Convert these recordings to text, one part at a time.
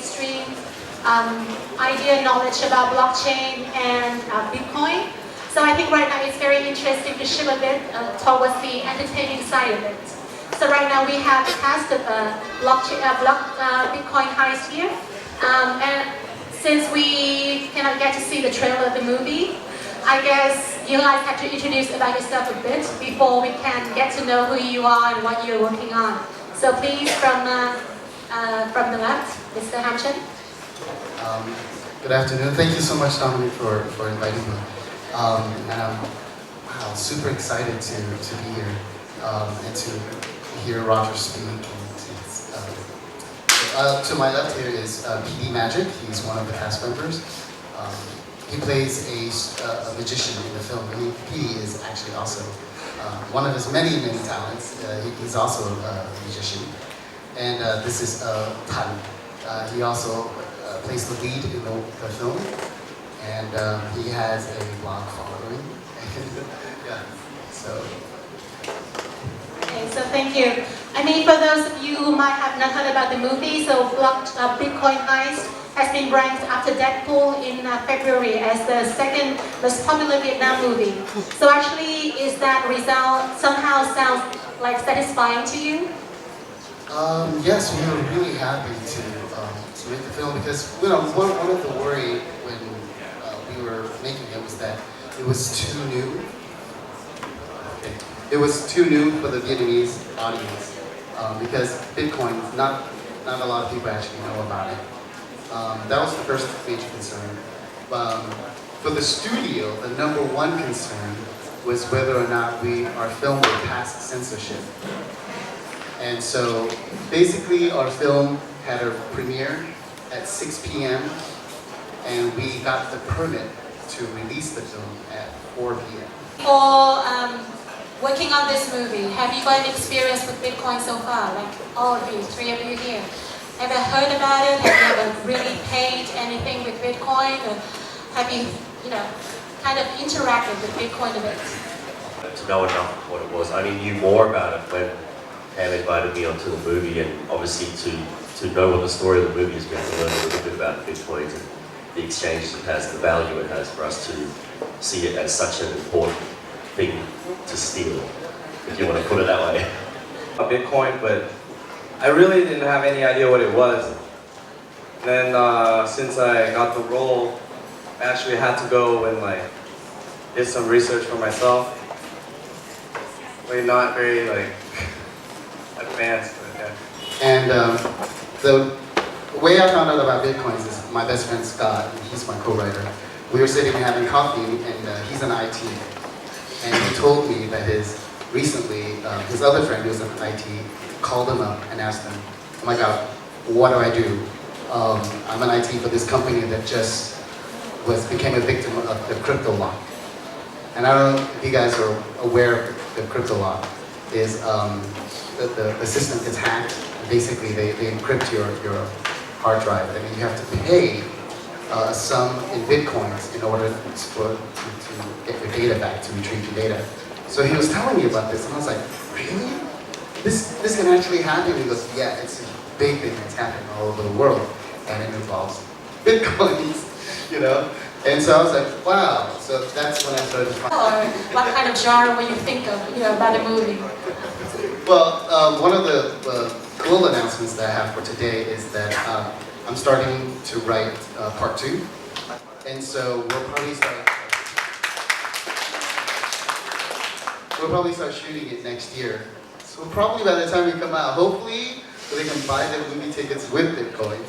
mainstream idea, knowledge about blockchain and Bitcoin. So I think right now it's very interesting to shift a bit towards the entertaining side of it. So right now we have the cast of Bitcoin Heist here. And since we cannot get to see the trailer of the movie, I guess you guys have to introduce about yourself a bit before we can get to know who you are and what you're working on. So please, from the left, Mr. Hampton. Good afternoon. Thank you so much, Dominic, for inviting me. And I'm super excited to be here and to hear Roger speak. To my left here is Petey Majik. He's one of the cast members. He plays a magician in the film. Petey is actually also one of his many talents. He's also a magician. And this is Thanh. He also plays the lead in the film. And he has a blog following. Yeah, so. Okay, so thank you. I mean, for those of you who might have not heard about the movie, so Bitcoin Heist has been ranked after Deadpool in February as the second most popular Vietnam movie. So actually, is that result somehow sounds like satisfying to you? Yes, we were really happy to make the film because one of the worry when we were making it was that it was too new. It was too new for the Vietnamese audience because Bitcoin, not a lot of people actually know about it. That was the first major concern. For the studio, the number one concern was whether or not our film would pass censorship. And so basically our film had a premiere at 6 p.m. and we got the permit to release the film at 4 p.m. For working on this movie, have you got an experience with Bitcoin so far? Like all of you, three of you here. Have you heard about it? Have you ever really paid anything with Bitcoin? Or have you, kind of interacted with Bitcoin a bit? To know enough of what it was. I knew more about it when Pham invited me onto the movie, and obviously to know what the story of the movie has been, to learn a little bit about Bitcoin and the exchange it has, the value it has for us to see it as such an important thing to steal, if you want to put it that way. Bitcoin, but I really didn't have any idea what it was. And then since I got the role, I actually had to go and did some research for myself. But not very advanced. But, yeah. And the way I found out about Bitcoins is my best friend Scott, he's my co-writer. We were sitting and having coffee, and he's in IT. And he told me that recently, his other friend who's in IT called him up and asked him, oh my God, what do I do? I'm in IT for this company that just became a victim of the crypto lock. And I don't know if you guys are aware of the crypto lock. Is the system gets hacked. Basically, they encrypt your hard drive. I mean, you have to pay a sum in Bitcoins in order to get your data back, to retrieve your data. So he was telling me about this, and I was like, really? This can actually happen? He goes, yeah, it's a big thing that's happening all over the world, and it involves Bitcoins, And so I was like, wow. So that's when I started to find. Or what kind of genre will you think of, about the movie? Well, one of the cool announcements that I have for today is that I'm starting to write part 2. And so we'll probably start shooting it next year. So probably by the time we come out, hopefully they can buy their movie tickets with Bitcoin.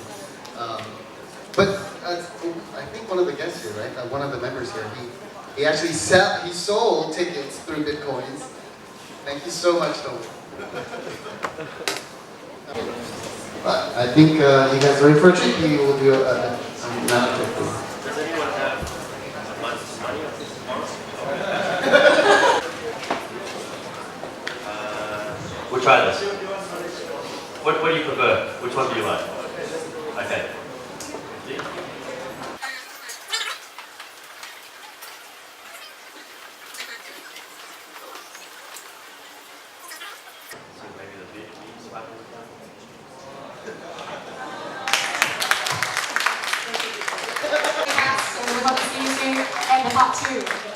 But I think one of the guests here, right? One of the members here, he actually sold tickets through Bitcoins. Thank you so much, Tom. I think you guys are ready for a treat. We will do some magic. Does anyone have money tomorrow? We'll try this. What do you prefer? Which one do you like? Okay. So maybe the Vietnamese part 2.